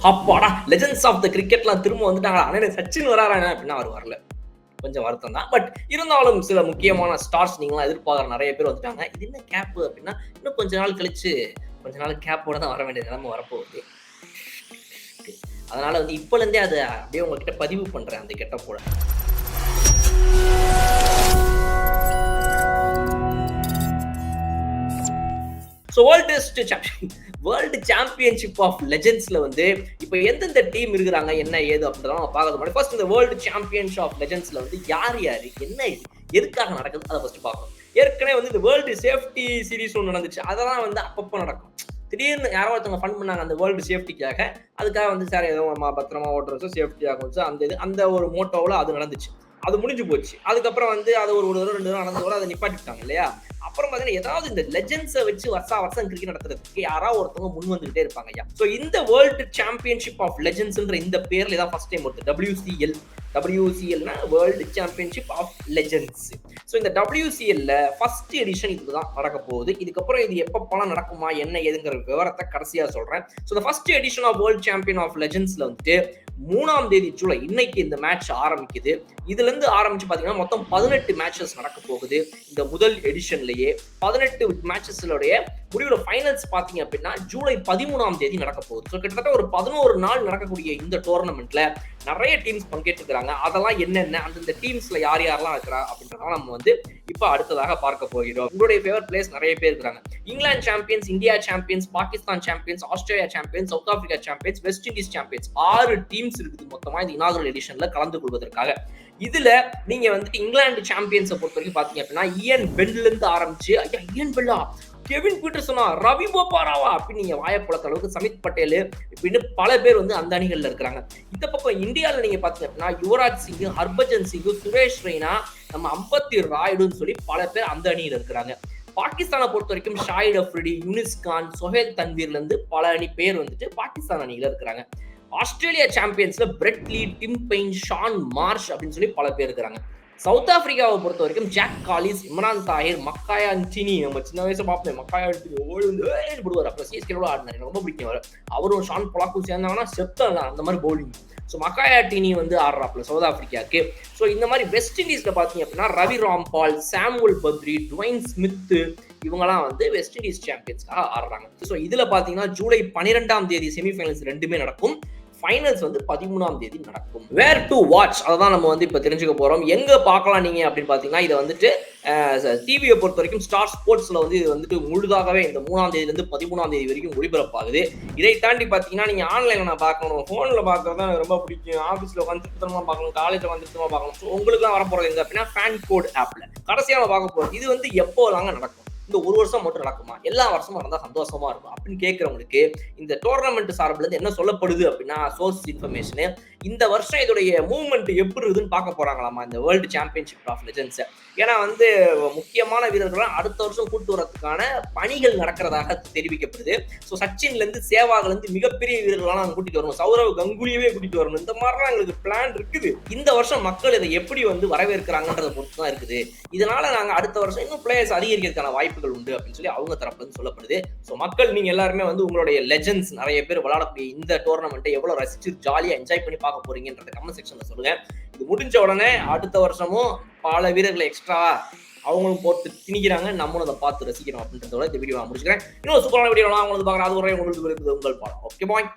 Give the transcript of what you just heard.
அப்பாடா legends of the கிரிக்கெட்லாம் திரும்ப வந்துட்டாங்களா, அண்ணே சச்சின் வராரானே அப்படின்னா அவர் வரல. கொஞ்சம் வருத்தம் தான். பட் இருந்தாலும் சில முக்கியமான ஸ்டார்ஸ் நீங்களாம் எதிர்பார்க்குற நெறைய பேர் வந்துட்டாங்க. இது என்ன கேப் அப்படின்னா, இன்னும் கொஞ்ச நாள் கழிச்சு கொஞ்ச நாள் கேப்போட தான் வர வேண்டிய நிலைமை வரப்போகுது. அதனால வந்து இப்பலேருந்தே அத அப்படியே உங்ககிட்ட பதிவு பண்றேன் அந்த கெட்டப்போட. ஸோ வேர்ல்டு சாம்பியன்ஷிப் ஆஃப் லெஜெண்ட்ஸ்ல வந்து இப்போ எந்தெந்த டீம் இருக்கிறாங்க என்ன ஏது அப்படின்றத நம்ம பார்க்கறது முன்னாடி ஃபர்ஸ்ட் இந்த வேர்ல்டு சாம்பியன்ஷிப் ஆஃப் லெஜெண்ட்ஸ்ல வந்து யார் யாரு என்ன இது எதுக்காக நடக்குது அதை ஃபர்ஸ்ட் பார்க்கணும். ஏற்கனவே வந்து இந்த வேர்ல்டு சேஃப்டி சீரிஸ் ஒன்று நடந்துச்சு, அதெல்லாம் வந்து அப்பப்போ நடக்கும். திடீர்னு யாரோ ஒருத்தவங்க ஃபன் பண்ணாங்க அந்த வேர்ல்டு சேஃப்டிக்காக, அதுக்காக வந்து சார் ஏதோ பத்திரமா ஓட்டுறச்சோ சேஃப்டி ஆகும் அந்த இது அந்த ஒரு மோட்டோவில் அது நடந்துச்சு. அது முடிஞ்சு போச்சு. அதுக்கப்புறம் வந்து அது ஒரு தடவை 2 தடவை நடந்த வரை அதை நிப்பாட்டிட்டாங்க இல்லையா. அப்புறம் பார்த்தீங்கன்னா ஏதாவது இந்த லெஜெண்ட்ஸை வச்சு வருஷம் கிரிக்கெட் நடத்துறதுக்கு யாராவது ஒருத்தவங்க முன் வந்துகிட்டே இருப்பாங்க ஐயா. ஸோ இந்த வேர்ல்டு சாம்பியன்ஷிப் ஆஃப் லெஜெண்ட்ஸ்ன்ற இந்த பேர்ல தான் ஃபர்ஸ்ட் டைம் வருது WCLனா world championship of legends. So இந்த WCLல ஃபர்ஸ்ட் எடிஷன் இதுதான் நடக்க போகுது. இதுக்கப்புறம் இது எப்பப்பெல்லாம் நடக்குமா என்ன ஏதுங்கிற விவரத்தை கடைசியா சொல்றேன். ஸோ இந்த first edition of world champion of லெஜெண்ட்ஸ்ல வந்துட்டு 3ஆம் தேதி ஜூலை இன்னைக்கு இந்த மேட்ச் ஆரம்பிக்குது. இதுல இருந்து ஆரம்பிச்சு பாத்தீங்கன்னா மொத்தம் 18 மேட்சஸ் நடக்க போகுது. இந்த முதல் எடிஷன்லயே 18 மேட்சஸ்லோடைய முடிவுல ஃபைனல்ஸ் பாத்தீங்க அப்படின்னா ஜூலை 13ஆம் தேதி நடக்க போகுது. ஸோ கிட்டத்தட்ட ஒரு 11 நாள் நடக்கக்கூடிய இந்த டோர்னமெண்ட்ல நிறைய டீம்ஸ் பங்கேற்றுக்கிறாங்க. அதெல்லாம் என்னென்ன அந்தந்த டீம்ஸ்ல யார் யாரெல்லாம் இருக்கிறா அப்படின்றதெல்லாம் நம்ம வந்து இப்ப அடுத்ததாக பார்க்க போகிறோம். உங்களுடைய ஃபேவரட் பிளேயர்ஸ் நிறைய பேர் இருக்கிறாங்க. England champions, India champions, Pakistan champions, Australia champions, south Africa champions, west Indies champions 6 teams இருக்குது மொத்தமா இந்த இனாகுரல் எடிஷன்ல கலந்து கொள்வதற்காக. இதுல நீங்க வந்துட்டு இங்கிலாந்து சாம்பியன்ஸை பொறுத்த வரைக்கும் பாத்தீங்க அப்படின்னா இயன் பென்ல இருந்து ஆரம்பிச்சு ஐயா இயன் பெல்லா, கெவின் பீட்டர்சனா, ரவி போபாராவா அப்படின்னு நீங்க வாயப்பழக்க அளவுக்கு சமித் பட்டேல் இப்படின்னு பல பேர் வந்து அந்த அணிகள்ல இருக்கிறாங்க. இந்த பக்கம் இந்தியாவில் நீங்க பாத்தீங்க அப்படின்னா யுவராஜ் சிங், ஹர்பஜன் சிங், சுரேஷ் ரெய்னா, நம்ம அம்பத்தி ராயுடுன்னு சொல்லி பல பேர் அந்த அணியில் இருக்கிறாங்க. பாகிஸ்தானை பொறுத்த வரைக்கும் ஷாஹித் அஃப்ரிடி, யூனிஸ் கான், சொஹேல் தன்வீர்ல இருந்து பல அணி பேர் வந்துட்டு பாகிஸ்தான் அணியில இருக்கிறாங்க. ஆஸ்திரேலியா சாம்பியன்ஸ்ல Brett Lee, Tim Paine, Shaun Marsh அப்படின்னு சொல்லி பல பேர் இருக்கிறாங்க. சவுத் ஆப்பிரிக்காவை பொறுத்த வரைக்கும் Jacques Kallis, Imran Tahir, Makhaya Ntini, நம்ம சின்ன வயசு பார்ப்போம் மக்காயா அன்டினி ஓடி வந்து விடுவார். அப்புறம் சிஎஸ்கேவோட ஆடினார், எனக்கு ரொம்ப பிடிக்கும் அவர். அவரும் ஷான் பொலாக்கும் சேர்ந்தாங்கன்னா செப்டலாம் அந்த மாதிரி பவுலிங். ஸோ மக்காயா டீனி வந்து ஆடுறாப்புல சவுத் ஆப்பிரிக்காவுக்கு. ஸோ இந்த மாதிரி வெஸ்ட் இண்டீஸ்ல பார்த்தீங்க அப்படின்னா ரவி ராம்பால், சாமுவல் பத்ரி, டுவைன் ஸ்மித் இவங்கெல்லாம் வந்து வெஸ்ட் இண்டீஸ் சாம்பியன்ஸ்க்காக ஆடுறாங்க. ஸோ இதுல பார்த்தீங்கன்னா ஜூலை 12ஆம் தேதி செமிஃபைனல்ஸ் ரெண்டுமே நடக்கும். ஃபைனல்ஸ் வந்து 13ஆம் தேதி நடக்கும். வேர் டு வாட்ச் அதான் நம்ம வந்து இப்போ தெரிஞ்சுக்க போறோம். எங்க பார்க்கலாம் நீங்க அப்படின்னு பாத்தீங்கன்னா இதை வந்துட்டு டிவியை பொறுத்த வரைக்கும் ஸ்டார் ஸ்போர்ட்ஸ்ல வந்து இது வந்துட்டு முழுதாகவே இந்த 3ஆம் தேதியிலிருந்து 13ஆம் தேதி வரைக்கும் ஒளிபரப்பாகுது. இதை தாண்டி பாத்தீங்கன்னா நீங்க ஆன்லைன்ல நான் பார்க்கணும், போன்ல பார்க்கறது எனக்கு ரொம்ப பிடிக்கும், ஆஃபீஸ்ல வந்து திருத்தமா பார்க்கணும், காலேஜ்ல வந்து திருத்தமா பார்க்கணும். ஸோ உங்களுக்குலாம் வரப்போறது எங்க அப்படின்னா ஃபேன் கோட் ஆப்ல கடைசியா நம்ம பார்க்க போறோம். இது வந்து எப்போ தாங்க நடக்கும், இந்த ஒரு வருஷம் மட்டும் நடக்குமா, எல்லா வருஷமும் நடந்தா சந்தோஷமா இருக்கும் அப்படின்னு கேட்கறவங்களுக்கு இந்த டோர்னமெண்ட் சார்பில் இருந்து என்ன சொல்லப்படுது அப்படின்னா சோர்ஸ் இன்ஃபர்மேஷன் இந்த வருஷம் இதோடைய மூவ்மெண்ட் எப்படி இருக்குதுன்னு பார்க்க போறாங்களாமா இந்த வேர்ல்டு சாம்பியன்ஷிப் ஆஃப் லெஜெண்ட்ஸ். ஏன்னா வந்து முக்கியமான வீரர்கள்லாம் அடுத்த வருஷம் கூட்டு வரதுக்கான பணிகள் நடக்கிறதாக தெரிவிக்கப்படுது. ஸோ சச்சின்ல இருந்து சேவாக்ல இருந்து மிகப்பெரிய வீரர்களாம் நாங்கள் கூட்டிட்டு வரணும், சௌரவ் கங்குலியவே கூட்டிட்டு வரணும், இந்த மாதிரிலாம் எங்களுக்கு பிளான் இருக்குது. இந்த வருஷம் மக்கள் இதை எப்படி வந்து வரவேற்கிறாங்கன்றத பொறுத்து தான் இருக்குது. இதனால நாங்கள் அடுத்த வருஷம் இன்னும் பிளேயர்ஸ் அதிகரிக்கிறதுக்கான வாய்ப்புகள் உண்டு அப்படின்னு சொல்லி அவங்க தரப்புல இருந்து சொல்லப்படுது. ஸோ மக்கள் நீங்க எல்லாருமே வந்து உங்களுடைய லெஜெண்ட்ஸ் நிறைய பேர் விளையாடக்கூடிய இந்த டோர்னமெண்ட்டை எவ்வளவு ரசிச்சு ஜாலியா என்ஜாய் பண்ணி பார்க்க போறீங்கன்றத கமெண்ட் செக்ஷன்ல சொல்லுங்க. இது முடிஞ்ச உடனே அடுத்த வருஷமும் பல வீரர்களை எக்ஸ்ட்ரா அவங்களும் போட்டு திணிக்கிறாங்க, நம்மளும் அதை பார்த்து ரசிக்கிறோம் அப்படின்றதோட இந்த வீடியோ நான் முடிச்சுக்கிறேன். இன்னும் சூப்பரான வீடியோ அவங்களுக்கு பார்க்குறேன். அது வரை உங்களுக்கு உங்கள் பாடம். Okay bye.